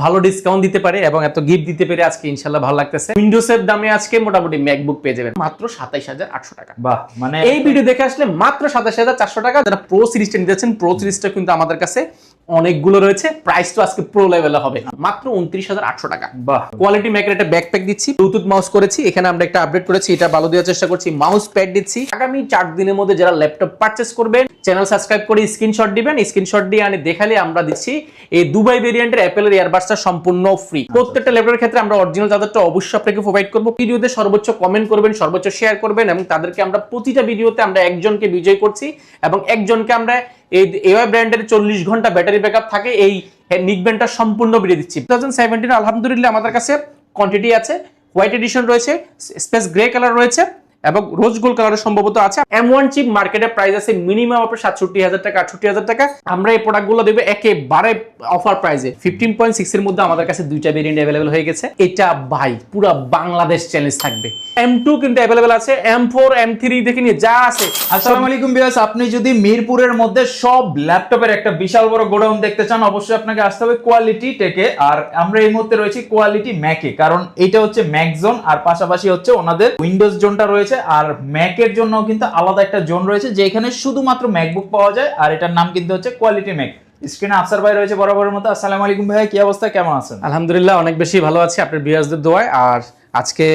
ভালো ডিসকাউন্ট দিতে পারে এবং এত গিফট দিতে পেরে আজকে ইনশাআল্লাহ ভালো লাগতেছে। উইন্ডোজের দামে আজকে মোটামুটি ম্যাকবুক পেয়ে যাবেন মাত্র 2৭,800 টাকা। বাহ, মানে এই ভিডিও দেখে আসলে মাত্র 2৭,400 টাকা। যারা প্রো সিরিজটা নিতে যাচ্ছেন, প্রো সিরিজটা কিন্তু আমাদের কাছে অনেকগুলো রয়েছে। প্রাইস তো আজকে প্রো লেভেলে হবে, মাত্র 29,800 টাকা। বাহ, কোয়ালিটি মেকের একটা ব্যাকপ্যাক দিচ্ছি, ব্লুটুথ মাউস করেছি, এখানে আমরা একটা আপডেট করেছি, এটা ভালো দেওয়ার চেষ্টা করছি। মাউস প্যাড দিচ্ছি। আগামী 4 দিনের মধ্যে যারা ল্যাপটপ পারচেজ করবেন, চ্যানেল সাবস্ক্রাইব করে স্ক্রিনশট দিবেন, স্ক্রিনশট দিয়ে আনি দেখালে আমরা দিচ্ছি এই দুবাই ভেরিয়েন্টের অ্যাপেলের ইয়ারবাডসটা সম্পূর্ণ ফ্রি। প্রত্যেকটা ল্যাপটপের ক্ষেত্রে আমরা অরিজিনাল চার্জারটা অবশ্যই আপনাকে প্রোভাইড করব। ভিডিওতে সর্বোচ্চ কমেন্ট করবেন, সর্বোচ্চ শেয়ার করবেন এবং তাদেরকে আমরা প্রতিটা ভিডিওতে আমরা একজনকে বিজয় করছি এবং একজনকে আমরা এই এওয়াই ব্র্যান্ডের 40 ঘন্টা ব্যাটারি ব্যাকআপ থাকে এই নিকব্যান্ডটা সম্পূর্ণ বিয়ে দিচ্ছি। 2017 আলহামদুলিল্লাহ আমাদের কাছে কোয়ান্টিটি আছে, হোয়াইট এডিশন রয়েছে, স্পেস গ্রে কালার রয়েছে এবং রোজ গোল্ড কালারের সম্ভবত আছে। M1 চিপ মার্কেটে প্রাইস আছে মিনিমাম আপনার 67,000 টাকা, 68,000 টাকা। আমরা এই প্রোডাক্টগুলো দেব একেবারে অফার প্রাইসে 15.6 এর মধ্যে। আমাদের কাছে দুইটা ভেরিয়েন্ট अवेलेबल হয়ে গেছে। এটা ভাই পুরো বাংলাদেশ চ্যালেঞ্জ থাকবে। M2 কিন্তু अवेलेबल আছে, M4 M3 দেখে নিয়ে যা আছে। আসসালামু আলাইকুম ভিউয়ার্স, আপনি যদি মিরপুরের মধ্যে সব ল্যাপটপের একটা বিশাল বড় গোডাউন দেখতে চান, অবশ্যই আপনাকে আসতে হবে কোয়ালিটি টেকে। আর আমরা এই মুহূর্তে রয়েছি কোয়ালিটি ম্যাকে, কারণ এটা হচ্ছে ম্যাক জোন আর পাশাপাশি হচ্ছে ওনাদের উইন্ডোজ জোনটা রয়েছে। আর ম্যাকের জন্য কিন্তু আলাদা একটা জোন রয়েছে যেখানে শুধুমাত্র ম্যাকবুক পাওয়া যায়, আর এটার নাম কিন্তু হচ্ছে কোয়ালিটি ম্যাক। স্ক্রিনে আফসার ভাই রয়েছে বরাবরের মতো। আসসালামু আলাইকুম ভাই, কি অবস্থা, কেমন আছেন? আলহামদুলিল্লাহ অনেক বেশি ভালো আছি আপনার ভিউয়ার্সদের দোয়ায়। আর আজকে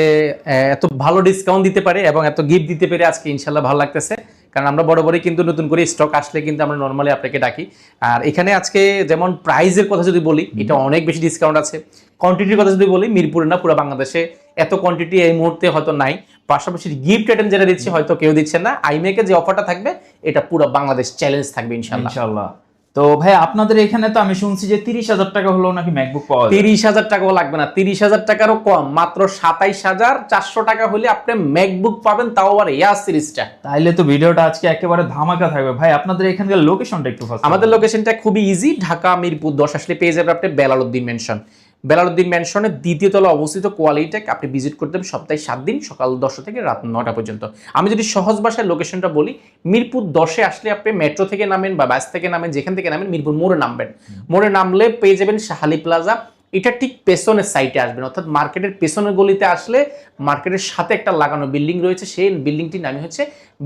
এত ভালো ডিসকাউন্ট দিতে পারে এবং এত গিফট দিতে পেরে আজকে ইনশাআল্লাহ ভালো লাগতেছে। কারণ আমরা বরাবরই কিন্তু নতুন করে স্টক আসলে কিন্তু আমরা নরমালি আপনাকে ডাকি। আর এখানে আজকে যেমন প্রাইসের কথা যদি বলি, এটা অনেক বেশি ডিসকাউন্ট আছে। কোয়ান্টিটির কথা যদি বলি, মিরপুরে না পুরো বাংলাদেশে এত কোয়ান্টিটি এই মুহূর্তে হয়তো নাই। পাশাপাশি গিফট আইটেম যেটা দিচ্ছি হয়তো কেউ দিচ্ছে না। আইমেকে যে অফারটা থাকবে এটা পুরো বাংলাদেশ চ্যালেঞ্জ থাকবে ইনশাআল্লাহ। ইনশাআল্লাহ। তো ভাই আপনাদের এখানে তো আমি শুনছি যে 30,000 টাকা হলো নাকি ম্যাকবুক পাওয়া যায়। 30,000 টাকাও লাগবে না, 30,000 টাকারও কম, মাত্র 27,400 টাকা হলে আপনি ম্যাকবুক পাবেন, তাও আবার এয়ার সিরিজটা। তাইলে তো ভিডিওটা আজকে একেবারে ধামাকা থাকবে। ভাই আপনাদের এখানকার লোকেশনটা একটু ফার্স্ট। আমাদের লোকেশনটা খুবই ইজি, ঢাকা মিরপুর 10 আসলে পেয়ে যাবেন আপনি বেলালউদ্দিন মেনশন। বেলালউদ্দিন মেনশনের দ্বিতীয় তলা অবস্থিত কোয়ালিটেক। আপনি ভিজিট করতে হবে সপ্তাহে 7 দিন, সকাল 10টা থেকে রাত 9টা পর্যন্ত। আমি যদি সহজ ভাষায় লোকেশনটা বলি, মিরপুর 10-এ আসলে আপনি মেট্রো থেকে নামেন বা বাস থেকে নামেন, যেখান থেকে নামেন মিরপুর মোড়ে নামবেন। মোড়ে নামলে পেয়ে যাবেন শাহালি প্লাজা। এটা ঠিক পেছনের সাইডে আসবেন, অর্থাৎ মার্কেটের পেছনের গলিতে আসলে মার্কেটের সাথে একটা লাগানো বিল্ডিং রয়েছে, সেই বিল্ডিংটির নামই হচ্ছে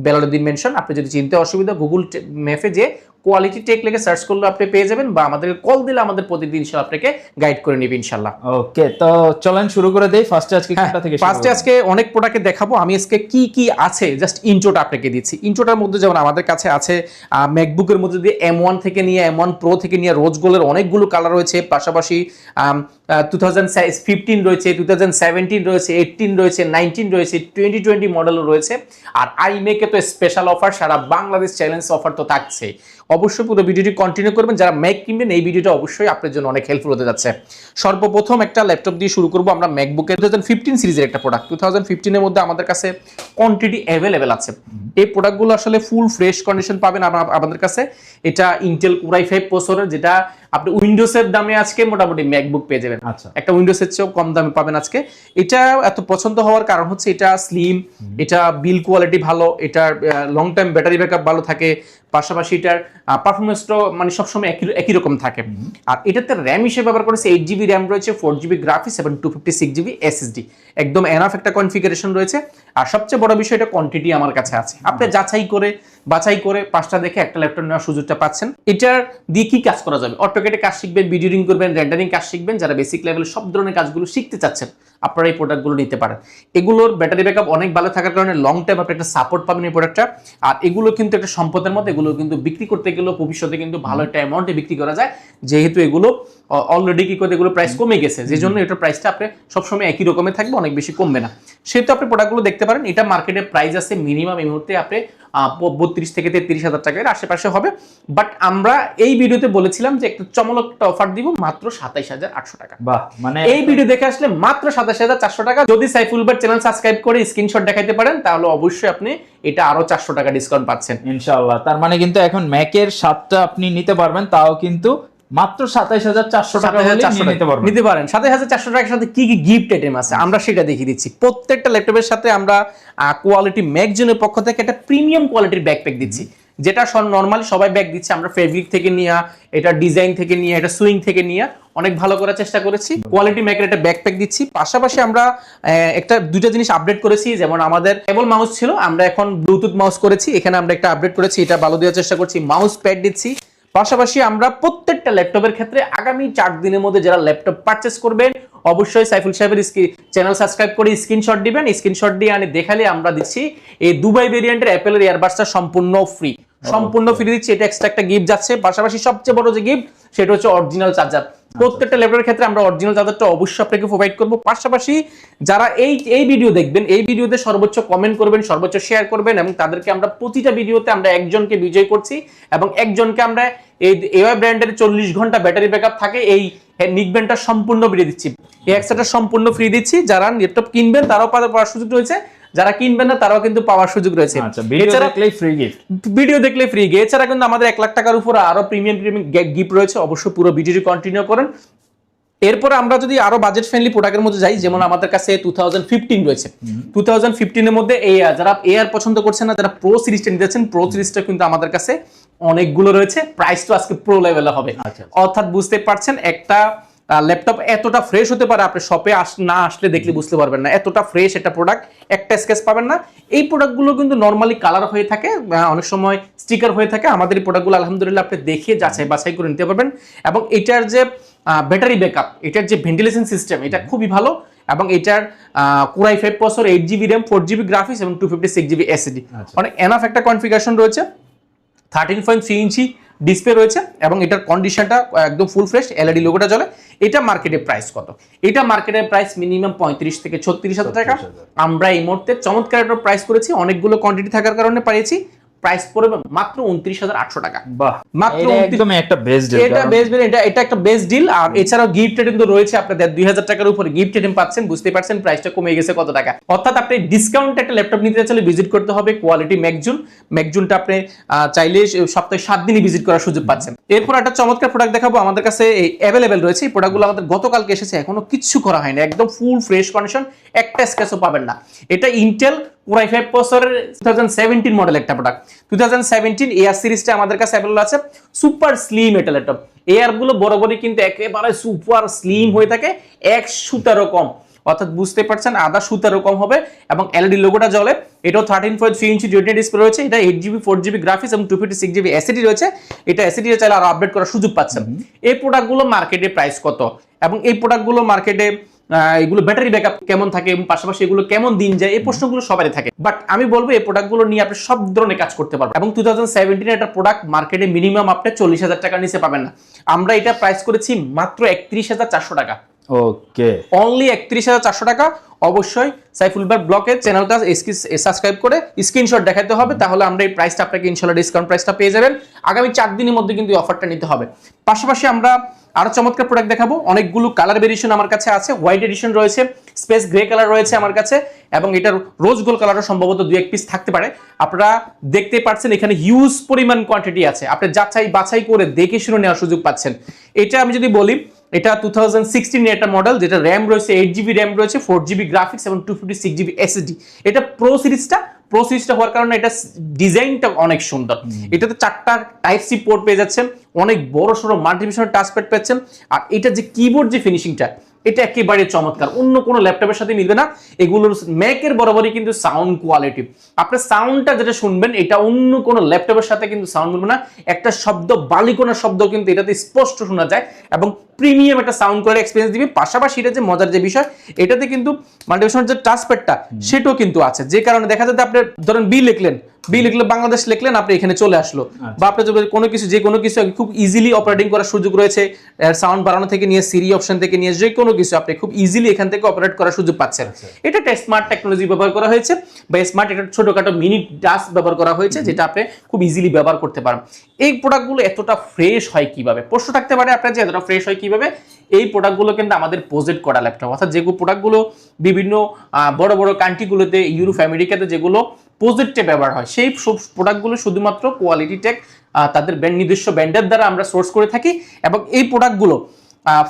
বেলালউদ্দিন মেনশন। আপনি যদি চিনতে অসুবিধা, গুগল ম্যাপে যে কোয়ালিটি টেক লিখে সার্চ করলে আপনি পেয়ে যাবেন, বা আমাদেরকে কল দিলে আমাদের প্রতিদিন ইনশাআল্লাহ আপনাকে গাইড করে নেবে ইনশাআল্লাহ। ওকে, তো চলেন শুরু করে দেই। ফার্স্টে আজকে কোনটা থেকে শুরু করব? ফার্স্টে আজকে অনেক প্রোডাক্ট দেখাবো। আমি আজকে কি কি আছে জাস্ট ইন্ট্রোটা আপনাকে দিচ্ছি। ইন্ট্রোটার মধ্যে যেমন আমাদের কাছে আছে ম্যাকবুকের মধ্যে দিয়ে M1 থেকে নিয়ে M1 প্রো থেকে নিয়ে রোজ গোল্ডের অনেকগুলো কালার রয়েছে। পাশাপাশি 2015 রয়েছে, 2017 রয়েছে, 18 রয়েছে, 19 রয়েছে, 2020 মডেলও রয়েছে। আর আইমেকে তো স্পেশাল অফার, সারা বাংলাদেশ চ্যালেঞ্জ অফার তো থাকছে। অবশ্যই পুরো ভিডিওটি কন্টিনিউ করবেন। যারা ম্যাক কিনবেন এই ভিডিওটা অবশ্যই আপনার জন্য অনেক হেল্পফুল হতে যাচ্ছে। সর্বপ্রথম একটা ল্যাপটপ দিয়ে শুরু করব আমরা। ম্যাকবুকের 2015 সিরিজের একটা প্রোডাক্ট। 2015 এর মধ্যে আমাদের কাছে কোয়ান্টিটি অ্যাভেলেবেল আছে। এই প্রোডাক্টগুলো আসলে ফুল ফ্রেশ কন্ডিশন পাবেন আমাদের কাছে। এটা ইন্টেল কোর i5 প্রসেসর, যেটা আপনি উইন্ডোজের দামে আজকে মোটামুটি ম্যাকবুক পেয়ে যাবেন। আচ্ছা, একটা উইন্ডোজের চেয়েও কম দামে পাবেন আজকে। এটা এত পছন্দ হওয়ার কারণ হচ্ছে এটা স্লিম, এটা বিল কোয়ালিটি ভালো, এটার লং টাইম ব্যাটারি ব্যাকআপ ভালো থাকে, পাশাপাশি এটার পারফরমেন্সটা মানে সবসময় একই রকম থাকে। আর এটাতে র্যাম হিসেবে ব্যবহার করেছে 8GB র্যাম রয়েছে, 4GB গ্রাফিক্স এবং 256GB SSD। একদম এনাফ একটা কনফিগারেশন রয়েছে। আর সবচেয়ে বড় বিষয়, এটা কোয়ান্টিটি আমার কাছে আছে। আপনি বাছাই করে 5টা দেখে একটা ল্যাপটপ নেওয়ার সুযোগটা পাচ্ছেন। এটার দিয়ে কি কাজ করা যাবে? অটোকেটে কাজ শিখবেন, ভিডিও এডিটিং করবেন, রেন্ডারিং কাজ শিখবেন। যারা বেসিক লেভেলে সব ধরনের কাজগুলো শিখতে চাচ্ছেন, আপনারা এই প্রোডাক্টগুলো নিতে পারেন। এগুলোর ব্যাটারি ব্যাকআপ অনেক ভালো থাকার কারণে লং টাইম আপনি একটা সাপোর্ট পাবেন এই প্রোডাক্টটা। আর এগুলো কিন্তু একটা সম্পদের মধ্যে, এগুলো কিন্তু বিক্রি করতে গেলেও ভবিষ্যতে কিন্তু ভালো একটা অ্যামাউন্টে বিক্রি করা যায়, যেহেতু এগুলো অলরেডি কি করে এগুলো প্রাইস কমে গেছে, যে জন্য এটার প্রাইসটা আপনি সবসময় একই রকমের থাকবে, অনেক বেশি কমবে না। সেহেতু আপনি প্রোডাক্টগুলো দেখতে পারেন। এটা মার্কেটের প্রাইস আছে মিনিমাম এই মুহূর্তে আপনি 32 থেকে 33,000 টাকার আশেপাশে হবে। বাট আমরা এই ভিডিওতে বলেছিলাম যে একটা চমক একটা অফার দিব মাত্র 27,800 টাকা। বাহ, মানে এই ভিডিও দেখে আসলে মাত্র 27,400 টাকা। যদি সাইফুল ভাই চ্যানেল সাবস্ক্রাইব করে স্ক্রিনশট দেখাইতে পারেন, তাহলে অবশ্যই আপনি এটা আরো 400 টাকা ডিসকাউন্ট পাচ্ছেন ইনশাআল্লাহ। তার মানে কিন্তু এখন ম্যাকের 7টা আপনি নিতে পারবেন, তাও কিন্তু মাত্র 27,400 টাকা নিতে পারেন। 27,400 টাকার সাথে কি কি গিফট আইটেম আছে আমরা সেটা দেখিয়ে দিচ্ছি। প্রত্যেকটা ল্যাপটপের সাথে আমরা কোয়ালিটি ম্যাক জোনের পক্ষ থেকে একটা প্রিমিয়াম কোয়ালিটির ব্যাকপ্যাক দিচ্ছি, যেটা নর্মালি সবাই ব্যাগ দিচ্ছে, আমরা ফেব্রিক থেকে নিয়ে, এটা ডিজাইন থেকে নিয়ে, এটা সুইং থেকে নিয়ে অনেক ভালো করার চেষ্টা করেছি। কোয়ালিটি ম্যাকের একটা ব্যাকপ্যাক দিচ্ছি। পাশাপাশি আমরা দুইটা জিনিস আপডেট করেছি, যেমন আমাদের কেবল মাউস ছিল, আমরা এখন ব্লুটুথ মাউস করেছি, এখানে আমরা একটা আপডেট করেছি, এটা ভালো দেওয়ার চেষ্টা করছি। মাউস প্যাড দিচ্ছি। পাশাপাশি আমরা প্রত্যেকটা ল্যাপটপের ক্ষেত্রে আগামী 4 দিনের মধ্যে যারা ল্যাপটপ পারচেস করবেন অবশ্যই সাইফুল সাহেবের চ্যানেল সাবস্ক্রাইব করে স্ক্রিনশট দিবেন। স্ক্রিনশট দিয়ে আনি দেখালে আমরা দিচ্ছি এই দুবাই ভেরিয়েন্টের অ্যাপেলের ইয়ারবাডসটা সম্পূর্ণ ফ্রি, সম্পূর্ণ ফ্রি দিচ্ছি। এটা এক্সট্রা একটা গিফট যাচ্ছে। পাশাপাশি সবচেয়ে বড় যে গিফট সেটা হচ্ছে অরিজিনাল চার্জার। প্রত্যেকটা ল্যাপটপের ক্ষেত্রে আমরা অরিজিনাল চার্জারটা অবশ্যই আপনাকে প্রোভাইড করব। পাশাপাশি যারা এই ভিডিও দেখবেন, এই ভিডিওতে সর্বোচ্চ কমেন্ট করবেন, সর্বোচ্চ শেয়ার করবেন, এবং তাদেরকে আমরা প্রতিটা ভিডিওতে আমরা একজনকে বিজয় করছি, এবং একজনকে আমরা এই এওয়াই ব্র্যান্ডের 40 ঘন্টা ব্যাটারি ব্যাকআপ থাকে এই নিকব্যান্ডটা সম্পূর্ণ ফ্রি দিচ্ছি। এই অ্যাক্সেসটা সম্পূর্ণ ফ্রি দিচ্ছি। যারা ল্যাপটপ কিনবেন তারাও পাওয়ার সুযোগ রয়েছে, যারা কিনবেন না তারাও কিন্তু পাওয়ার সুযোগ রয়েছে। ভিডিও দেখলেই ফ্রি গিফট, ভিডিও দেখলে ফ্রি গিফট। এছাড়া কিন্তু আমাদের 1 লাখ টাকার উপরে আরো প্রিমিয়াম গিফট রয়েছে। অবশ্যই পুরো ভিডিওটি কন্টিনিউ করেন। এরপরে আমরা যদি আরো বাজেট ফ্রেন্ডলি প্রোডাক্টের মধ্যে যাই, যেমন আমাদের কাছে 2015 রয়েছে। 2015 এর মধ্যে যারা এআর পছন্দ করছেন না, যারা প্রো সিরিজটা নিতে চাচ্ছেন, প্রো সিরিজটা কিন্তু আমাদের কাছে অনেকগুলো রয়েছে। প্রাইস তো আজকে প্রো লেভেলে হবে। অর্থাৎ বুঝতে পারছেন একটা ল্যাপটপ এতটা ফ্রেশ হতে পারে, আপনি শপে না আসলে দেখলে বুঝতে পারবেন না, এতটা ফ্রেশ একটা প্রোডাক্ট, একটা স্কেচ পাবেন না। এই প্রোডাক্টগুলো কিন্তু নর্মালি কালার হয়ে থাকে, অনেক সময় স্টিকার হয়ে থাকে। আমাদের এই প্রোডাক্টগুলো আলহামদুলিল্লাহ আপনি দেখে যাচাই বাছাই করে নিতে পারবেন। এবং এটার যে ব্যাটারি ব্যাকআপ, এটার যে ভেন্টিলেশন সিস্টেম, এটা খুবই ভালো। এবং এটার Core i5 processor, 8GB RAM, 4GB graphics এবং 256GB SSD, অনেক এনাফ একটা কনফিগারেশন রয়েছে। 13.3 ইঞ্চি ডিসপ্লে রয়েছে এবং এটার কন্ডিশনটা একদম ফুল ফ্রেশ, এলইডি লোগোটা জ্বলে। এটা মার্কেটে প্রাইস কত? এটা মার্কেটের প্রাইস মিনিমাম 35 থেকে 36,000 টাকা। আমরা এই মুহূর্তে চমৎকার একটা প্রাইস করেছি, অনেকগুলো কোয়ান্টিটি থাকার কারণে পাইছি। প্রাইস পড়বে মাত্র 29,800 টাকা। বাহ, মাত্র একদম একটা বেস্ট ডিল। এটা বেস্ট ডিল, এটা একটা বেস্ট ডিল। আর এছাড়াও গিফট আইটেম তো রয়েছে, আপনাদের 2000 টাকার উপরে গিফট আইটেম পাচ্ছেন। বুঝতে পারছেন প্রাইসটা কমে গেছে কত টাকা। অর্থাৎ আপনি ডিসকাউন্ট একটা ল্যাপটপ নিতে চাইলে ভিজিট করতে হবে কোয়ালিটি ম্যাকজুনটা আপনি চাইলে সপ্তাহে 7 দিনই ভিজিট করার সুযোগ পাচ্ছেন। এরপর একটা চমৎকার প্রোডাক্ট দেখাবো, আমাদের কাছে অ্যাভেলেবেল রয়েছে। এই প্রোডাক্টগুলো আমাদের গতকালকে এসেছে, এখনো কিচ্ছু করা হয়নি, একদম ফুল ফ্রেশ কন্ডিশন, একটা স্ক্র্যাচও পাবেন না। এটা ইন্টেল Core i5 প্রসেসরের 2017 মডেল একটা প্রোডাক্ট। 2017 এআর সিরিজটা আমাদের কাছে অ্যাভেলেবল আছে। সুপার স্লিম এটা ল্যাপটপ। এআর গুলো বরাবরই কিন্তু একেবারে সুপার স্লিম হয়ে থাকে, 1 সুতারও কম। অর্থাৎ বুঝতে পারছেন আধা সুতারও কম হবে এবং এলইডি লোগোটা জ্বলে। এটাও 13.3 ইঞ্চি রেটিনা ডিসপ্লে রয়েছে। এটা 8GB 4GB গ্রাফিক্স এবং 256GB এসএসডি রয়েছে। এটা এসএসডি চাইলে আরো আপডেট করার সুযোগ পাচ্ছেন। এই প্রোডাক্টগুলো মার্কেটে প্রাইস কত এবং এই প্রোডাক্টগুলো মার্কেটে এগুলো ব্যাটারি ব্যাকআপ কেমন থাকে এবং পাশাপাশি এগুলো কেমন দিন যায়, এই প্রশ্নগুলো সবারই থাকে। বাট আমি বলবো এই প্রোডাক্টগুলো নিয়ে আপনি সব ধরনের কাজ করতে পারবেন। এবং 2017 এর একটা প্রোডাক্ট মার্কেটে মিনিমাম আপনি 40,000 টাকার নিচে পাবেন না। আমরা এটা প্রাইস করেছি মাত্র 31,400 টাকা। ওকে, অনলি 31,400 টাকা। অবশ্যই সাইফুল ভাই ব্লগের চ্যানেলটা সাবস্ক্রাইব করে স্ক্রিনশট দেখাতে হবে, তাহলে আমরা এই প্রাইসটা আপনাকে ইনশাআল্লাহ ডিসকাউন্ট প্রাইসটা পেয়ে যাবেন। আগামী 4 দিনের মধ্যে কিন্তু এই অফারটা নিতে হবে। পাশাপাশি আমরা আরো চমৎকার প্রোডাক্ট দেখাবো। অনেকগুলো কালার ভেরিয়েশন আমার কাছে আছে। হোয়াইট এডিশন রয়েছে, স্পেস গ্রে কালার রয়েছে আমার কাছে, এবং এটার রোজ গোল্ড কালারও সম্ভবত 2-1 পিস থাকতে পারে। আপনারা দেখতে পাচ্ছেন এখানে হিউজ পরিমাণ কোয়ান্টিটি আছে, আপনি যাচাই বাছাই করে দেখে শুনে নেওয়ার সুযোগ পাচ্ছেন। এটা আমি যদি বলি, এটা 2016 এর একটা মডেল, যেটা র্যাম রয়েছে 8GB র্যাম রয়েছে, 4GB গ্রাফিক্স এবং 256GB এসএসডি। এটা প্রো সিরিজটা হওয়ার কারণে এটা ডিজাইনটা অনেক সুন্দর। এটাতে 4টা টাইপ সি পোর্ট পেয়ে যাচ্ছেন, অনেক বড় সড়ো মাল্টিভিশন টাচপ্যাড পাচ্ছেন। আর এটা যে কিবোর্ড যে ফিনিশিংটা, এটা একেবারে চমৎকার, অন্য কোনো ল্যাপটপের সাথে মিলবে না। এগুলোর ম্যাকের বরাবরই কিন্তু সাউন্ড কোয়ালিটি, আপনার সাউন্ডটা যেটা শুনবেন এটা অন্য কোনো ল্যাপটপের সাথে কিন্তু সাউন্ড মিলবে না। একটা শব্দ, বালিকোনা শব্দ কিন্তু এটাতে স্পষ্ট শোনা যায় এবং প্রিমিয়াম একটা সাউন্ড কোয়ালিটি এক্সপিরিয়েন্স দিবে। পাশাপাশি এটা যে মজার যে বিষয়, এটাতে কিন্তু মাল্টিভিশনের যে টাচপ্যাডটা সেটাও কিন্তু আছে, যে কারণে দেখা যাচ্ছে আপনি ধরেন বি লিখলে বাংলাদেশ লিখলেন, আপনি এখানে চলে আসলো। বা আপনি যদি কোনো কিছু খুব ইজিলি অপারেটিং করার সুযোগ রয়েছে, সাউন্ড বাড়ানো থেকে নিয়ে সিরি অপশন থেকে নিয়ে যে কোনো কিছু আপনি খুব ইজিলি এখান থেকে অপারেট করার সুযোগ পাচ্ছেন। এটা একটা স্মার্ট টেকনোলজি ব্যবহার করা হয়েছে, বা স্মার্ট একটা ছোটখাটো মিনি টাচ ব্যবহার করা হয়েছে, যেটা আপনি খুব ইজিলি ব্যবহার করতে পারেন। এই প্রোডাক্টগুলো এতটা ফ্রেশ হয় কিভাবে, প্রশ্ন থাকতে পারে আপনার যে এতটা ফ্রেশ হয় কিভাবে। এই প্রোডাক্টগুলো কিন্তু আমাদের প্রজেক্ট করা ল্যাপটপ, অর্থাৎ যেগুলো প্রোডাক্টগুলো বিভিন্ন বড় বড় কান্ট্রিগুলোতে, ইউরোপ আমেরিকাতে যেগুলো প্রজেক্টে ব্যবহার হয়, সেই সব প্রোডাক্টগুলো শুধুমাত্র কোয়ালিটি টেক তাদের নিজস্ব ব্র্যান্ডের দ্বারা আমরা সোর্স করে থাকি। এবং এই প্রোডাক্টগুলো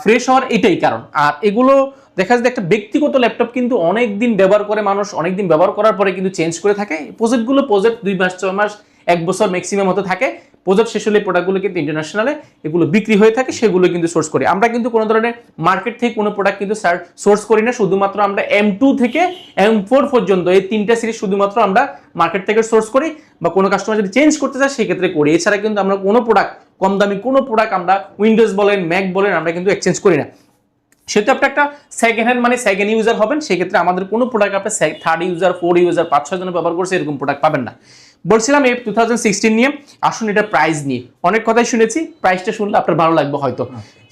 ফ্রেশ হওয়ার এটাই কারণ। আর এগুলো দেখা যায় একটা ব্যক্তিগত ল্যাপটপ কিন্তু অনেক দিন ব্যবহার করে মানুষ, অনেক দিন ব্যবহার করার পরে কিন্তু চেঞ্জ করে থাকে। প্রজেক্ট 2 মাস 6 মাস 1 বছর ম্যাক্সিমাম হতে থাকে। প্রজেক্ট শেষ হলে প্রোডাক্টগুলো কিন্তু ইন্টারন্যাশনালে এগুলো বিক্রি হয়ে থাকে, সেগুলো কিন্তু সোর্স করি। আমরা কিন্তু কোনো ধরনের মার্কেট থেকে কোনো প্রোডাক্ট কিন্তু সোর্স করি না, শুধুমাত্র আমরা M2 থেকে M4 পর্যন্ত এই 3টা সিরিজ শুধুমাত্র আমরা মার্কেট থেকে সোর্স করি, বা কোনো কাস্টমার যদি চেঞ্জ করতে চায় সেক্ষেত্রে করি। এছাড়া কিন্তু আমরা কোনো প্রোডাক্ট, কম দামি কোনো প্রোডাক্ট আমরা উইন্ডোজ বলেন, ম্যাক বলেন, আমরা কিন্তু এক্সচেঞ্জ করি না। সেহেতু আপনি একটা সেকেন্ড হ্যান্ড মানে সেকেন্ড ইউজার হবেন, সেক্ষেত্রে আমাদের কোনো প্রোডাক্ট আপনি থার্ড ইউজার, 4 ইউজার, 5-6 জন ব্যবহার করছে এরকম প্রোডাক্ট পাবেন না। বলছিলাম এই 2016 নিয়ে, আসুন এটা প্রাইস নিয়ে অনেক কথাই শুনেছি, প্রাইসটা শুনলে আপনার ভালো লাগবে হয়তো।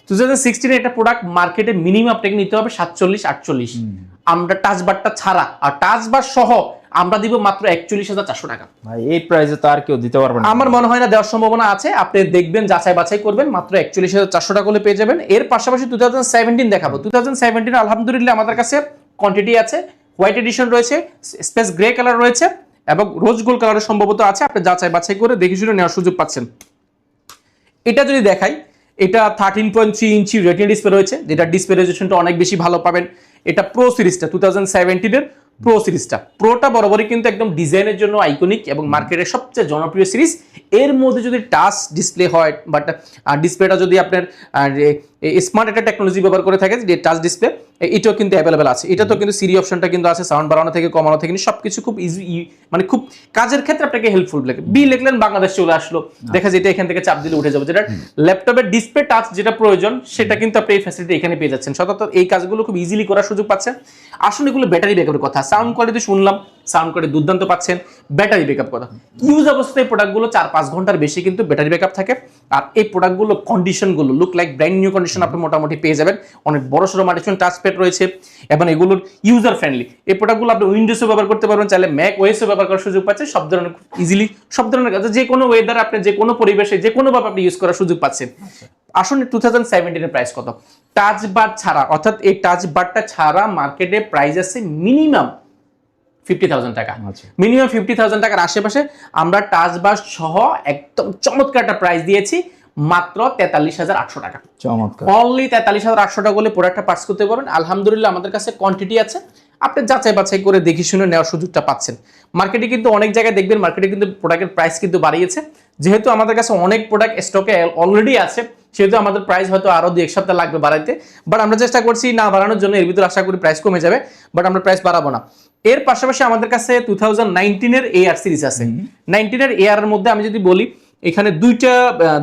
2016 একটা প্রোডাক্ট মার্কেটে মিনিমাম আপনাকে নিতে হবে 47-48, আমরা টাচ বারটা ছাড়া, আর টাচ বার সহ আমরা দিব মাত্র 41,400 টাকা। ভাই এই প্রাইসে তো আর কেউ দিতে পারবে না, আমার মনে হয় না দেওয়ার সম্ভাবনা আছে। আপনি দেখবেন, যাচাই বাছাই করবেন, মাত্র 41,400 টাকা হলে পেয়ে যাবেন। এর পাশাপাশি 2017 দেখাবো। 2017 আলহামদুলিল্লাহ আমাদের কাছে কোয়ান্টিটি আছে, হোয়াইট এডিশন রয়েছে, স্পেস গ্রে কালার রয়েছে এবং রোজ গোল্ড কালারের সম্ভবত আছে। আপনি যাচাই বাছাই করে দেখে শুনে নেওয়ার সুযোগ পাচ্ছেন। এটা যদি দেখাই, এটা 13.3 ইঞ্চি রেটিনা ডিসপ্লে রয়েছে, যেটা ডিসপ্লে রেজোলিউশনটা অনেক বেশি ভালো পাবেন। এটা প্রো সিরিজটা 2017 এর প্রো সিরিজটা, প্রোটা বরাবরই কিন্তু একদম ডিজাইনের জন্য আইকনিক এবং মার্কেটের সবচেয়ে জনপ্রিয় সিরিজ। এর মধ্যে যদি টাচ ডিসপ্লে হয়, বাট ডিসপ্লেটা যদি আপনার স্মার্ট একটা টেকনোলজি ব্যবহার করে থাকে, যে টাচ ডিসপ্লে, এটাও কিন্তু অ্যাভেলেবেল আছে। এটা তো কিন্তু সিরি অপশনটা কিন্তু আছে, সাউন্ড বাড়ানো থেকে কমানো থেকে সবকিছু খুব ইজি, মানে খুব কাজের ক্ষেত্রে আপনাকে হেল্পফুল লাগে। বি লিখলেন, বাংলাদেশ চলে আসলো, দেখা যায় এটা এখান থেকে চাপ দিলে উঠে যাবে। যেটা ল্যাপটপের ডিসপ্লে টাচ যেটা প্রয়োজন, সেটা কিন্তু আপনি এই ফ্যাসিলিটি এখানে পেয়ে যাচ্ছেন। সতত এই কাজগুলো খুব ইজিলি করার সুযোগ পাচ্ছেন। আসলে এগুলো ব্যাটারি ব্যাকআপের কথা, সাউন্ড কোয়ালিটি শুনলাম, সাউন্ড কোয়ালিটি দুর্দান্ত পাচ্ছেন। ব্যাটারি ব্যাকআপ কথা, ইউজ অবস্থায় প্রোডাক্টগুলো 4-5 ঘন্টার বেশি কিন্তু ব্যাটারি ব্যাকআপ থাকে। আর এই প্রোডাক্টগুলো কন্ডিশনগুলো look like brand new condition আপনি মোটামুটি পেয়ে যাবেন। অনেক বড় সড়ো মাল্টিফাংশন টাচপ্যাড রয়েছে এবং এগুলোর ইউজার ফ্রেন্ডলি। এই প্রোডাক্টগুলো আপনি উইন্ডোজও ব্যবহার করতে পারবেন, চাইলে ম্যাক ওএসও ব্যবহার করার সুযোগ পাচ্ছেন। সব ধরনের ইজিলি, সব ধরনের কাজে, যে কোনো ওয়েদার, আপনি যে কোনো পরিবেশে, যে কোনো ভাবে আপনি ইউজ করার সুযোগ পাচ্ছেন। আসুন 2017 এর প্রাইস কত? টাচ বার ছাড়া, অর্থাৎ এই টাচ বারটা ছাড়া মার্কেটে প্রাইস আছে মিনিমাম 50,000 টাকা। মিনিমাম 50,000 টাকার আশেপাশে আমরা টাচ বার সহ একদম চমৎকার একটা প্রাইস দিয়েছি, মাত্র 43,800 টাকা। চমৎকার, অনলি 43,800 টাকা বলে প্রোডাক্টটা পার্চেস করতে পারবেন। আলহামদুলিল্লাহ আমাদের কাছে কোয়ান্টিটি আছে, আপনি যাচাই বাছাই করে দেখে শুনে নেওয়ার সুযোগটা পাচ্ছেন। মার্কেটে কিন্তু অনেক জায়গায় দেখবেন, মার্কেটে কিন্তু প্রোডাক্টের প্রাইস কিন্তু বাড়িয়েছে। যেহেতু আমাদের কাছে অনেক প্রোডাক্ট স্টকে অলরেডি আছে, সেহেতু আমাদের প্রাইস হয়তো আরো 2-1 সপ্তাহ লাগবে বাড়াইতে, বাট আমরা চেষ্টা করছি না বাড়ানোর জন্য। এর ভিতরে আশা করি প্রাইস কমে যাবে, বাট আমরা প্রাইস বাড়াবো না। এর পাশাপাশি আমাদের কাছে 2019 এর AR সিরিজ আছে। 19 এর AR এর মধ্যে আমি যদি বলি, এখানে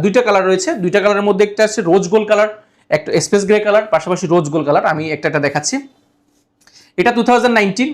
দুইটা কালার রয়েছে। দুইটা কালারের মধ্যে একটা আছে রোজ গোল্ড কালার, একটা স্পেস গ্রে কালার, পাশাপাশি রোজ গোল্ড কালার। আমি একটা দেখাচ্ছি। এটা 2019,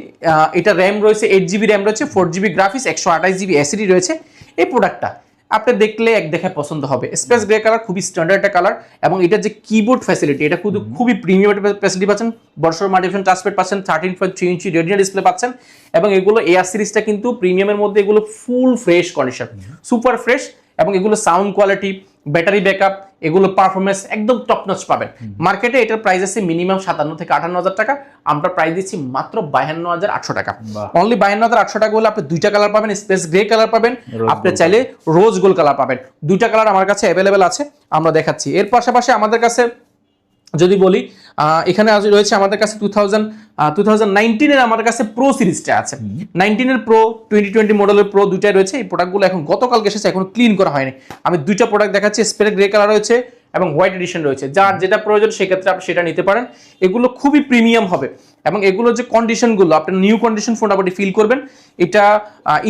এটা র্যাম রয়েছে 8GB র্যাম রয়েছে, 4GB গ্রাফিক্স, 128GB এসএসডি রয়েছে। এই প্রোডাক্টটা আপনি দেখলে এক দেখায় পছন্দ হবে। স্পেস গ্রে কালার, খুবই স্ট্যান্ডার্ড একটা কালার, এবং এটা যে কিবোর্ড ফ্যাসিলিটি, এটা খুবই প্রিমিয়াম একটা ফ্যাসিলিটি পাচ্ছেন। বড়সড় মাল্টিফাংশন টাচপ্যাড পাচ্ছেন, 13.3 ইঞ্চি রেটিনা ডিসপ্লে পাচ্ছেন, এবং এগুলো AR সিরিজটা কিন্তু প্রিমিয়ামের মধ্যে, এগুলো full fresh condition, super fresh, এবং এগুলো সাউন্ড কোয়ালিটি, ব্যাটারি ব্যাকআপ, এগুলো পারফরমেন্স একদম টপ নচ পাবেন। মার্কেটে এটার প্রাইস আছে মিনিমাম 57 থেকে 58,000 টাকা, আমরা প্রাইস দিচ্ছি মাত্র 52,800 টাকা। অনলি 52,800 টাকা হলে আপনি দুইটা কালার পাবেন, স্পেস গ্রে কালার পাবেন, আপনি চাইলে রোজ গোল্ড কালার পাবেন। দুইটা কালার আমার কাছে অ্যাভেলেবেল আছে, আমরা দেখাচ্ছি। এর পাশাপাশি আমাদের কাছে যদি বলি, এখানে রয়েছে আমাদের কাছে 2019 এর আমাদের কাছে প্রো সিরিজটা আছে। 19 এর প্রো, 2020 মডেলের প্রো দুইটাই রয়েছে। এই প্রোডাক্টগুলো এখন গতকালকে এসেছে, এখন ক্লিন করা হয়নি। আমি দুইটা প্রোডাক্ট দেখাচ্ছি, স্পেস গ্রে কালার রয়েছে এবং হোয়াইট এডিশন রয়েছে। যার যেটা প্রয়োজন সেক্ষেত্রে আপনি সেটা নিতে পারেন। এগুলো খুবই প্রিমিয়াম হবে, এবং এগুলোর যে কন্ডিশনগুলো, আপনি নিউ কন্ডিশন ফোন আপনি ফিল করবেন। এটা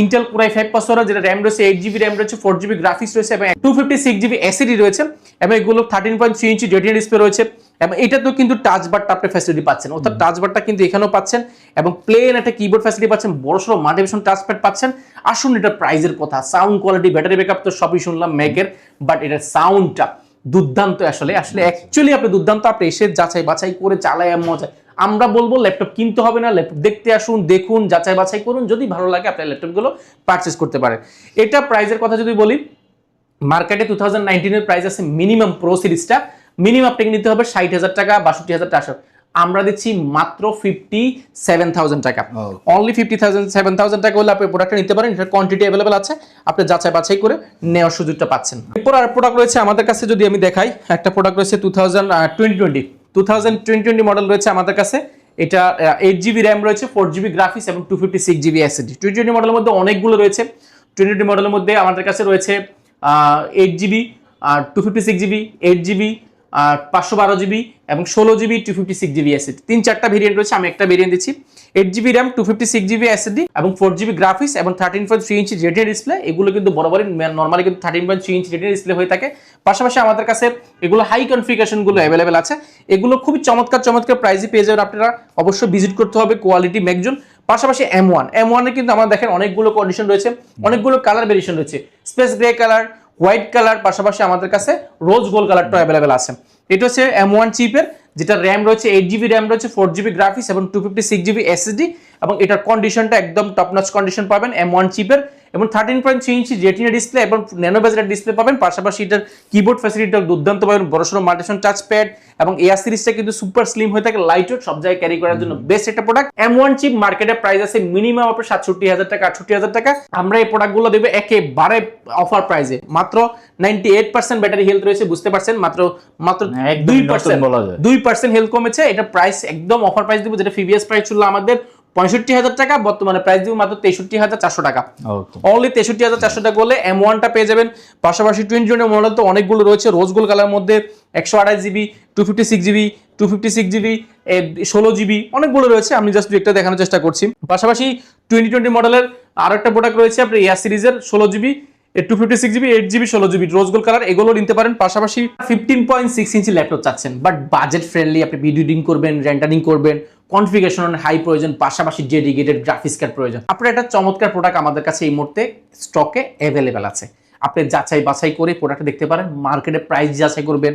ইন্টেল কোর i5 প্রসেসর, যেটা র্যাম রয়েছে 8GB র্যাম রয়েছে, 4GB গ্রাফিক্স রয়েছে, এবং 256GB এসএসডি রয়েছে, এবং এগুলো 13.3 ইঞ্চি রেটিনা ডিসপ্লে রয়েছে। এবং এটা তো কিন্তু টাচ বারটা আপনি ফ্যাসিলিটি পাচ্ছেন, অর্থাৎ টাচ বারটা কিন্তু এখানেও পাচ্ছেন, এবং প্লেন একটা কিবোর্ড ফ্যাসিলিটি পাচ্ছেন, বড়সড় মাল্টিফাংশন টাচপ্যাড পাচ্ছেন। আসুন এটা প্রাইজের কথা, সাউন্ড কোয়ালিটি, ব্যাটারি ব্যাকআপ তো সবই শুনলাম ম্যাকের, বাট এটার সাউন্ডটা দুর্দান্ত। আসলে অ্যাকচুয়ালি আপনি দুর্দান্ত, আপনি এসে যাচাই বাছাই করে চালায় মজা। আমরা বলবো ল্যাপটপ কিনতে হবে না, ল্যাপটপ দেখতে আসুন, দেখুন, যাচাই বাছাই করুন, যদি ভালো লাগে আপনি ল্যাপটপগুলো পারচেস করতে পারেন। এটা প্রাইজের কথা যদি বলি, মার্কেটে 2019 এর প্রাইস আছে মিনিমাম প্রো সিরিজটা, মিনিমাম আপনাকে নিতে হবে 60,000 টাকা, 62,000 টাকা। আমরা দিচ্ছি মাত্র 57,000 টাকা। অনলি 57,000 টাকা হলে আপনি প্রোডাক্টটা নিতে পারেন। এটার কোয়ান্টিটি অ্যাভেলেবেল আছে, আপনি যাচাই বাছাই করে নেওয়ার সুযোগটা পাচ্ছেন। এরপর আর প্রোডাক্ট রয়েছে আমাদের কাছে, যদি আমি দেখাই, একটা প্রোডাক্ট রয়েছে 2020 মডেল রয়েছে আমাদের কাছে। এটা 8GB র্যাম রয়েছে, 4GB গ্রাফিক্স এবং 256GB এসএসডি। 2020 মডেলের মধ্যে অনেকগুলো রয়েছে। 2020 মডেলের মধ্যে আমাদের কাছে রয়েছে 8GB, 256GB, 8GB, 512GB এবং 16GB 256GB SSD। 3-4টা ভেরিয়েন্ট রয়েছে, আমি একটা ভেরিয়েন্ট দিচ্ছি। 8GB RAM, 256GB SSD এবং 4GB গ্রাফিক্স এবং 13.3 ইঞ্চি রেটিনা ডিসপ্লে। এগুলো কিন্তু বরাবরই নরমালি কিন্তু 13.3 ইঞ্চি রেটিনা ডিসপ্লে হয়ে থাকে। পাশাপাশি আমাদের কাছে এগুলো হাই কনফিগারেশন গুলো অ্যাভেলেবেল আছে। এগুলো খুবই চমৎকার প্রাইসে পেয়ে যাবেন আপনারা। অবশ্যই ভিজিট করতে হবে কোয়ালিটি ম্যাকজন। পাশাপাশি M1 এ কিন্তু আমাদের দেখেন অনেকগুলো কন্ডিশন রয়েছে, অনেকগুলো কালার ভেরিয়েশন রয়েছে, space grey colour, white colour, পাশাপাশি আমাদের কাছে রোজ গোল্ড কালারটা অ্যাভেলেবেল আছে। এটা হচ্ছে M1 চিপের, যেটা র্যাম রয়েছে 8GB র্যাম রয়েছে, 4GB গ্রাফিক্স এবং 256GB SSD এবং এটার কন্ডিশনটা একদম টপ নচ কন্ডিশন পাবেন M1 চিপের এবং 13.3 ইঞ্চি রেটিনা ডিসপ্লে এবং ন্যানো বেজেলের ডিসপ্লে পাবেন। পাশাপাশি এটার কিবোর্ড ফ্যাসিলিটিটা দুর্দান্ত পাবেন, বড়সড় মাল্টিফাংশন টাচ প্যাড এবং এয়ার সিরিজটা কিন্তু সুপার স্লিম হয়ে থাকে, লাইট ওয়েট, সব জায়গায় ক্যারি করার জন্য বেস্ট একটা প্রোডাক্ট। M1 চিপ মার্কেটে প্রাইস আছে মিনিমাম আপনার 67,000 টাকা, 68,000 টাকা। আমরা এই প্রোডাক্টগুলো দেব একেবারে অফার প্রাইসে, মাত্র 98% ব্যাটারি হেলথ রয়েছে, বুঝতে পারছেন, মাত্র 2% হেলথ কমেছে। এটা প্রাইস একদম অফার প্রাইস দিব, যেটা প্রিভিয়াস প্রাইস ছিল আমাদের 65,000 টাকা, বর্তমানে প্রাইস দিব মাত্র 63,400 টাকা। অনলি 63,400 টাকা বলে M1 টা পেয়ে যাবেন। পাশাপাশি 2020 মডেল তো অনেকগুলো রয়েছে, রোজ গোল্ড কালার মধ্যে 128GB, 256GB, 256GB, 16GB অনেকগুলো রয়েছে, আমি জাস্ট একটা দেখানোর চেষ্টা করছি। পাশাপাশি 2020 মডেলের আরো একটা প্রোডাক্ট রয়েছে আপনার এয়ার সিরিজের 16GB, 256GB, 8GB, 16GB rose gold colour, এগুলো নিতে পারেন। পাশাপাশি 15.6 ইঞ্চি ল্যাপটপ চাচ্ছেন বাট বাজেট ফ্রেন্ডলি, আপনি ভিডিও এডিটিং করবেন, রেন্ডারিং করবেন, কনফিগারেশন হাই প্রয়োজন, পাশাপাশি ডেডিকেটেড গ্রাফিক্স কার্ড প্রয়োজন, আপনার একটা চমৎকার প্রোডাক্ট আমাদের কাছে এই মুহূর্তে স্টকে অ্যাভেলেবেল আছে। আপনি যাচাই বাছাই করে প্রোডাক্ট দেখতে পারেন, মার্কেটে প্রাইস যাচাই করবেন,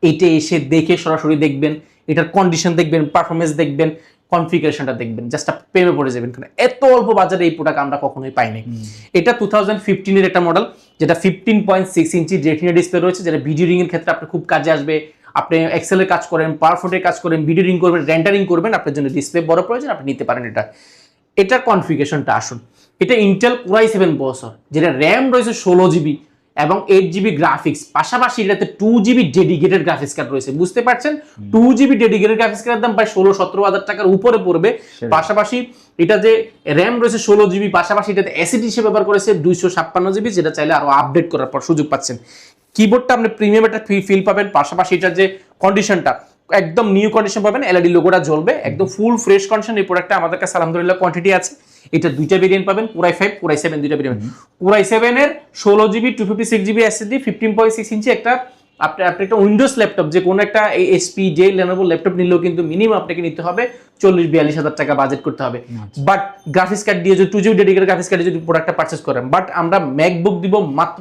এটা এসে দেখে সরাসরি দেখবেন, এটার কন্ডিশন দেখবেন, পারফরমেন্স দেখবেন, কনফিগারেশনটা দেখবেন, জাস্ট আপনি প্রেমে পড়ে যাবেন। কারণ এত অল্প বাজারে এই প্রোডাক্ট আমরা কখনোই পাইনি। এটা 2015 এর একটা মডেল, যেটা 15.6 ইঞ্চি রেটিনা ডিসপ্লে রয়েছে, যেটা ভিডিও রিং এর ক্ষেত্রে আপনার খুব কাজে আসবে। আপনি এক্সেলের কাজ করেন, পাওয়ারপয়েন্টের কাজ করেন, ভিডিও রিং করবেন, রেন্ডারিং করবেন, আপনার জন্য ডিসপ্লে বড় প্রয়োজন, আপনি নিতে পারেন এটা। এটার কনফিগারেশনটা আসুন, এটা ইন্টেল Core i7 প্রসেসর, যেটা র্যাম রয়েছে 16GB এবং 8GB গ্রাফিক্স, পাশাপাশি এটাতে 2GB ডেডিকেটেড গ্রাফিক্স কার্ড রয়েছে, বুঝতে পারছেন। 2GB ডেডিকেটেড গ্রাফিক্স কার্ডের দাম প্রায় 16-17 টাকার উপরে পড়বে। পাশাপাশি এটা যে র্যাম রয়েছে 16GB, পাশাপাশি এটাতে এসএসডি হিসেবে ব্যবহার করেছে 256GB, যেটা চাইলে আরো আপডেট করার পর সুযোগ পাচ্ছেন। কিবোর্ডটা আপনি প্রিমিয়াম একটা ফিল পাবেন, পাশাপাশি এটার যে কন্ডিশনটা একদম নিউ কন্ডিশন পাবেন, এলইডি লোগোটা জ্বলবে, একদম ফুল ফ্রেশ কন্ডিশন। এই প্রোডাক্টটা আমাদের কাছে আলহামদুলিল্লাহ কোয়ান্টিটি আছে। এটা দুইটা ভেরিয়েন্ট পাবেন, Core i5, Core i7 দুইটা ভেরিয়েন্ট। Core i7 এর 16GB, 256GB SSD, 15.6 ইঞ্চি একটা আপনি একটা উইন্ডোজ ল্যাপটপ, যে কোনো একটা HP, ডেল, লেনোভো ল্যাপটপ নিলেও কিন্তু মিনিমাম আপনাকে নিতে হবে 40-42 হাজার টাকা বাজেট করতে হবে। বাট গ্রাফিক্স কার্ড দিয়ে যদি 2GB ডেডিকেটেড গ্রাফিক্স কার্ড দিয়ে যদি প্রোডাক্টটা পারচেজ করেন, বাট আমরা ম্যাকবুক দিব মাত্র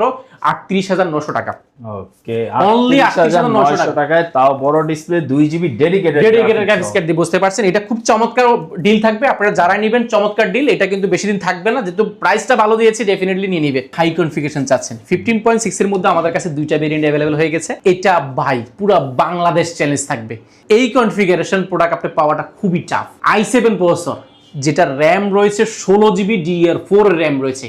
38,900 টাকা। ওকে, অনলি 38,900 টাকায়, তাও বড় display, 2GB dedicated graphics card দিয়ে, বুঝতে পারছেন। এটা খুব চমৎকার ডিল থাকবে, আপনারা যারা নেবেন চমৎকার ডিল। এটা কিন্তু বেশি দিন থাকবে না, যেহেতু প্রাইসটা ভালো দিয়েছি, ডেফিনেটলি নিয়ে নেবে। হাই কনফিগারেশন চাচ্ছেন, 15.6 এর মধ্যে আমাদের কাছে দুইটা ভেরিয়েন্ট अवेलेबल হয়ে গেছে। এটা ভাই পুরো বাংলাদেশ চ্যালেঞ্জ থাকবে। এই কনফিগারেশন প্রোডাক্ট আপনি পাওয়াটা খুবই টাফ। i7 প্রসেসর, যেটা র্যাম রয়েছে 16GB DDR4 র্যাম রয়েছে,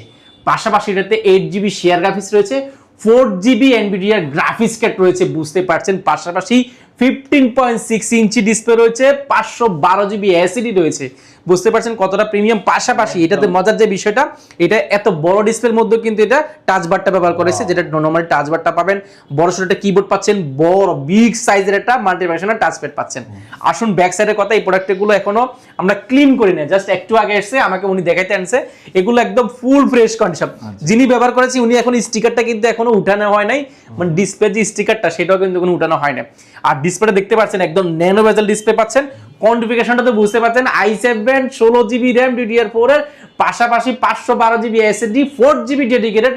পাশাপাশি এটাতে 8GB শেয়ার গ্রাফিক্স রয়েছে, 4GB NVIDIA গ্রাফিক্স কার্ড রয়েছে, বুঝতে পারছেন। পাশাপাশি 15.6 ইঞ্চি ডিসপ্লে রয়েছে, 512GB এসএসডি রয়েছে, বুঝতে পারছেন কতটা প্রিমিয়াম। পাশাপাশি এটাতে মজার যে বিষয়টা, এটা এত বড় ডিসপ্লের মধ্যে কিন্তু এটা টাচ বারটা ব্যবহার করেছে, যেটা নরমাল টাচ বারটা পাবেন, বড় সড়ো একটা কিবোর্ড পাচ্ছেন, বড় বিগ সাইজের একটা মাল্টিফাংশনাল টাচ প্যাড পাচ্ছেন। আসুন ব্যাক সাইডের কথা, এই প্রোডাক্টগুলো এখনো আমরা ক্লিন করি না, জাস্ট একটু আগে এসেছে, আমাকে উনি দেখাইতে আনছে, এগুলো একদম ফুল ফ্রেশ কন্ডিশন। যিনি ব্যবহার করেছি উনি এখন স্টিকারটা কিন্তু এখনো উঠানো হয় নাই, মানে ডিসপ্লে যে স্টিকারটা সেটাও কিন্তু কোনো উঠানো হয় না। আর ডিসপ্লেটা দেখতে পাচ্ছেন একদম ন্যানো বেজেল ডিসপ্লে পাচ্ছেন। কনফিগারেশনটা তো বুঝতে পারছেন, i7 16GB RAM DDR4 এর, পাশাপাশি 512GB SSD, 4GB dedicated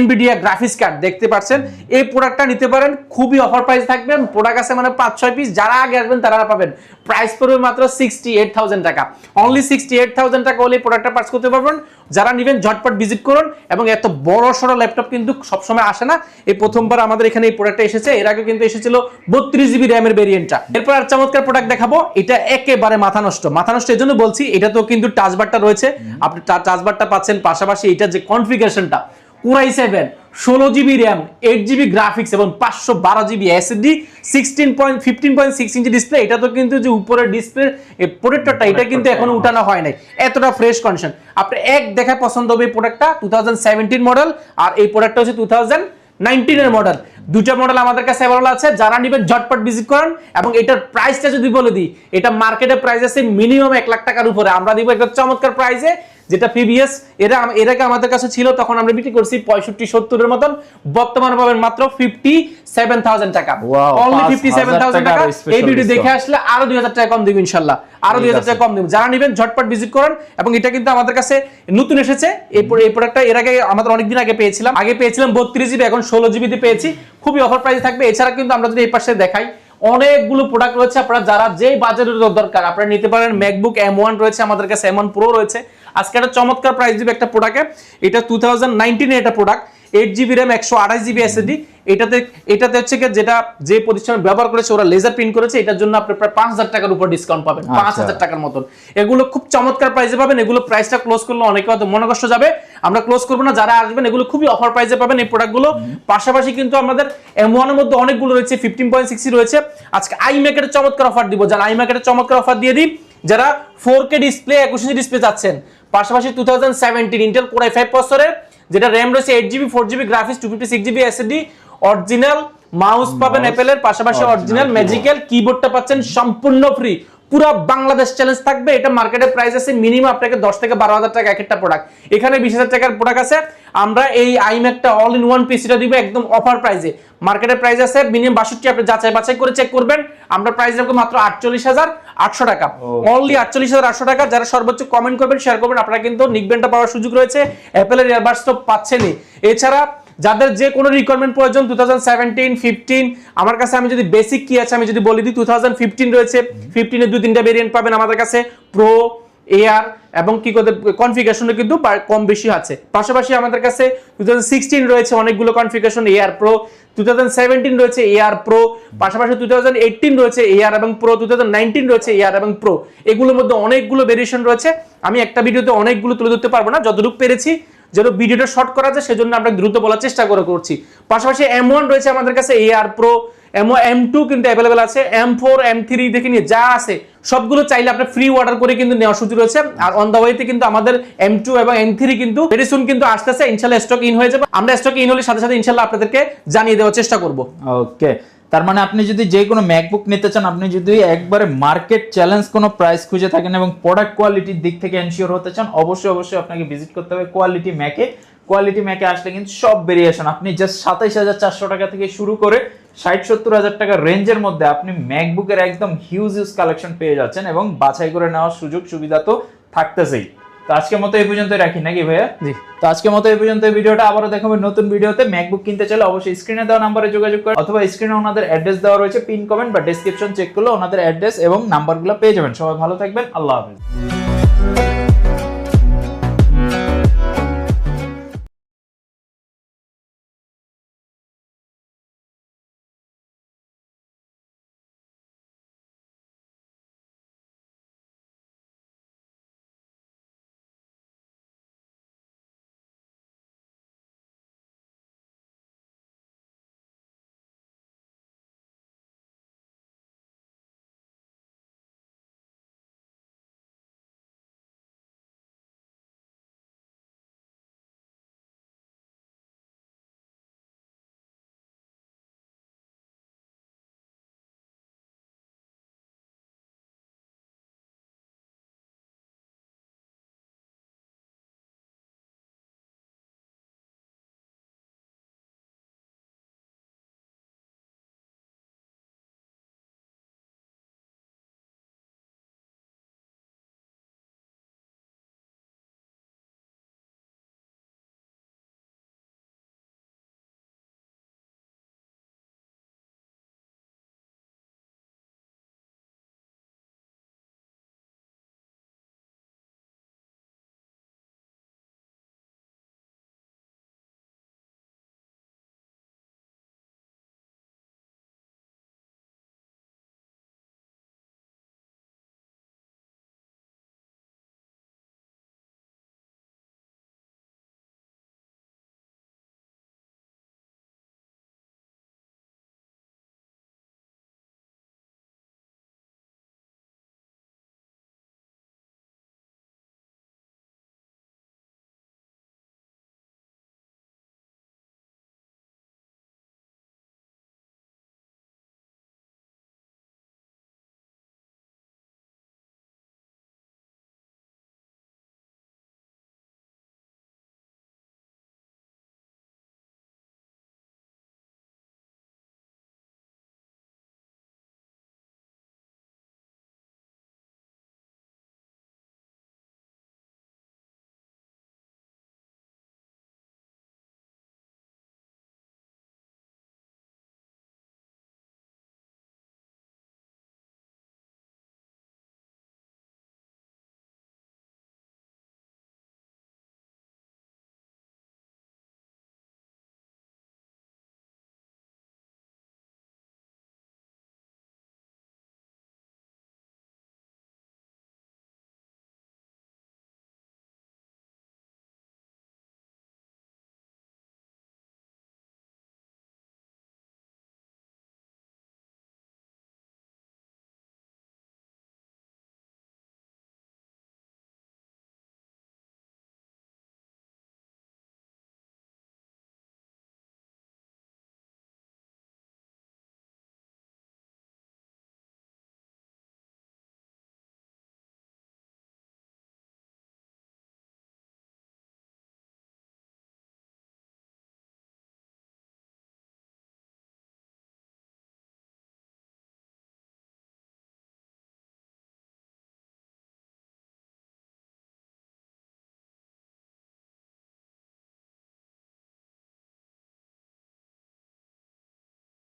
NVIDIA graphics card, দেখতে পাচ্ছেন। এই প্রোডাক্টটা নিতে পারেন, খুবই অফার প্রাইস থাকবে। প্রোডাক্ট আছে মানে 5-6 পিস, যারা আগে আসবেন তারা পাবেন। প্রাইস পড়বে মাত্র 68,000 টাকা। অনলি 68,000 টাকা হলে প্রোডাক্টটা পারচেজ করতে পারবেন। যারা নেবেন ঝটপট ভিজিট করুন। এবং এত বড় সড়ো ল্যাপটপ কিন্তু সবসময় আসে না, এই প্রথমবার আমাদের এখানে এই প্রোডাক্টটা এসেছে। এর আগে কিন্তু এসেছিল 32GB RAM এর ভেরিয়েন্টটা। এরপর আর চমৎকার প্রোডাক্ট দেখাবো, এটা একেবারে মাথা নষ্ট। মাথা নষ্ট এজন্য বলছি, এটা তো কিন্তু টাচবারটা রয়েছে, আপনি টাচবারটা পাচ্ছেন, পাশাপাশি এটা যে কনফিগারেশনটা Core i7 16GB RAM, 8GB graphics এবং 512GB এসএসডি, 15.6 ইঞ্চি ডিসপ্লে। এটা তো কিন্তু যে উপরের ডিসপ্লে প্রোটেক্টরটা এটা কিন্তু এখনো উঠানো হয় নাই, এতটা ফ্রেশ কন্ডিশন। আপনি এক দেখায় পছন্দ হবে এই প্রোডাক্টটা, 2017 মডেল, আর এই প্রোডাক্টটা হচ্ছে 2019 এর মডেল। দুইটা মডেল আমাদের কাছে अवेलेबल আছে, যারা নেবেন ঝটপট ভিজিট করেন। এবং এটার প্রাইসটা যদি বলে দিই, এটা মার্কেটে প্রাইস আছে মিনিমাম 1 লাখ টাকার উপরে, আমরা দিব একটা চমৎকার প্রাইসে, যেটা প্রিভিয়াস এর আগে আমাদের কাছে ছিল তখন আমরা বিক্রি করছি 65-70 এর মতন, বর্তমানে পাবেন মাত্র 57,000 টাকা, অনলি 57,000 টাকা। এই ভিডিও দেখে আসলে আরো 2,000 টাকা কম দিব ইনশাআল্লাহ, আরো 2,000 টাকা কম দিব। যারা নেবেন ঝটপট ভিজিট করেন। এবং এটা কিন্তু আমাদের কাছে নতুন এসেছে, এই প্রোডাক্টটা এর আগে আমাদের অনেকদিন আগে পেয়েছিলাম 32GB, এখন 16GB তে পেয়েছি, খুবই অফার প্রাইসে থাকবে। এছাড়া কিন্তু আমরা যদি এই পাশে দেখাই, অনেকগুলো প্রোডাক্ট রয়েছে, আপনারা যারা যেই বাজারের দরকার আপনারা নিতে পারেন। ম্যাকবুক M1 রয়েছে আমাদের কাছে, M1 Pro রয়েছে। আজকে একটা চমৎকার প্রাইস দিবে একটা প্রোডাক্টে, এটা 2019 এর একটা product, 8GB RAM, 128GB SSD. এটাতে হচ্ছে কি, যেটা যে প্রতিষ্ঠান ব্যবহার করেছে ওরা লেজার প্রিন্ট করেছে, এটার জন্য আপনি প্রায় 5,000 টাকার উপর ডিসকাউন্ট পাবেন, 5,000 টাকার মতন। এগুলো খুব চমৎকার প্রাইসে পাবেন। এগুলো প্রাইসটা ক্লোজ করলে অনেকে হয়তো মনে কষ্ট যাবে, আমরা ক্লোজ করব না। যারা আসবেন এগুলো খুবই অফার প্রাইসে পাবেন এই প্রোডাক্টগুলো। পাশাপাশি কিন্তু আমাদের M1 এর মধ্যে অনেকগুলো রয়েছে, 15.6 রয়েছে। আজকে আইম্যাকের চমৎকার অফার দিব, যারা আইম্যাকের চমৎকার অফার দিয়ে দিই, যারা 4K ডিসপ্লে 21 ইঞ্চি ডিসপ্লে চাচ্ছেন। পাশাপাশি 2017 ইন্টেল কোর i5 প্রসেসরের, যেটা RAM রয়েছে 8GB, 4GB graphics, 256GB SSD, original mouse পাবেন অ্যাপেলের, পাশাপাশি অরিজিনাল ম্যাজিক্যাল কিবোর্ডটা পাচ্ছেন সম্পূর্ণ ফ্রি। পুরো বাংলাদেশ চ্যালেঞ্জ থাকবে। এটা মার্কেটের প্রাইস আছে মিনিমাম আপনাকে 10 থেকে 12,000 টাকা এক একটা প্রোডাক্ট, এখানে 20,000 টাকার প্রোডাক্ট আছে। আমরা এই আইম্যাকটা অল ইন ওয়ান পিসিটা দিব একদম অফার প্রাইসে। মার্কেটের প্রাইস আছে মিনিমাম 62, আপনি যাচাই বাছাই করে চেক করবেন। আমরা প্রাইস রাখবো মাত্র 48,800 টাকা, অনলি 48,800 টাকা। যারা সর্বোচ্চ কমেন্ট করবেন, শেয়ার করবেন, আপনারা কিন্তু নিকবেনটা পাওয়ার সুযোগ রয়েছে। অ্যাপেলের ইয়ারবাডস তো পাচ্ছেনই। এছাড়া যাদের যে কোনো রিকোয়ারমেন্ট প্রয়োজন, 2017, 15, আমার কাছে আমি যদি বেসিক কি আছে আমি যদি বলি দিই, 2015 রয়েছে, 15 এর 2-3টা ভেরিয়েন্ট পাবেন আমাদের কাছে, প্রো, এআর এবং কি করতে কনফিগারেশনে কিন্তু কম বেশি আছে। পাশাপাশি আমাদের কাছে 2016 রয়েছে অনেকগুলো কনফিগারেশন, এআর প্রো, 2017 রয়েছে এআর প্রো, পাশাপাশি 2018 রয়েছে এআর এবং প্রো, 2019 রয়েছে এআর এবং প্রো। এগুলোর মধ্যে অনেকগুলো ভেরিয়েশন রয়েছে। আমি একটা ভিডিওতে অনেকগুলো তুলে ধরতে পারবো না, যতটুকু পেরেছি, যেন ভিডিওটা শর্ট করা যায় সেজন্য আমরা দ্রুত বলার চেষ্টা করছি। পাশাপাশি M1 রয়েছে আমাদের কাছে, এআর প্রো, M2 কিন্তু অ্যাভেলেবেল আছে, M4, M3 দেখে নিয়ে যা আছে সবগুলো চাইলে আপনি ফ্রি অর্ডার করে কিন্তু নেওয়ার সুযোগ রয়েছে। আর অন দা ওয়েতে কিন্তু আমাদের M2 এবং M3 কিন্তু ভেরি সুন কিন্তু আসতেছে, ইনশাআল্লাহ স্টক ইন হয়ে যাবে। আমরা স্টক ইন হলে সাথে সাথে ইনশাআল্লাহ আপনাদেরকে জানিয়ে দেওয়ার চেষ্টা করব। ওকে, তার মানে আপনি যদি যে কোনো ম্যাকবুক নিতে চান, আপনি যদি একবারে মার্কেট চ্যালেঞ্জ কোনো প্রাইস খুঁজে থাকেন এবং প্রোডাক্ট কোয়ালিটির দিক থেকে এনশিওর হতে চান, অবশ্যই আপনাকে ভিজিট করতে হবে কোয়ালিটি ম্যাকে। কোয়ালিটি ম্যাকে আসলে কিন্তু সব ভেরিয়েশন, আপনি জাস্ট 27,400 টাকা থেকে শুরু করে 60-70 টাকার রেঞ্জের মধ্যে আপনি ম্যাকবুকের একদম হিউজ কালেকশন পেয়ে যাচ্ছেন এবং বাছাই করে নেওয়ার সুযোগ সুবিধা তো থাকতেছেই। তো আজকের মতো এই পর্যন্তই রাখি নাকি ভাইয়া? জি, তো আজকের মতো এই পর্যন্ত। ভিডিওটা আবারও দেখাবো নতুন ভিডিওতে। ম্যাকবুক কিনতে চাইলে অবশ্যই স্ক্রিনে দেওয়া নাম্বারে যোগাযোগ করুন, অথবা স্ক্রিনে ওনাদের অ্যাড্রেস দেওয়া রয়েছে, পিন কমেন্ট বা ডেসক্রিপশন চেক করলে ওনাদের অ্যাড্রেস এবং নাম্বারগুলো পেয়ে যাবেন। সবাই ভালো থাকবেন, আল্লাহ হাফেজ।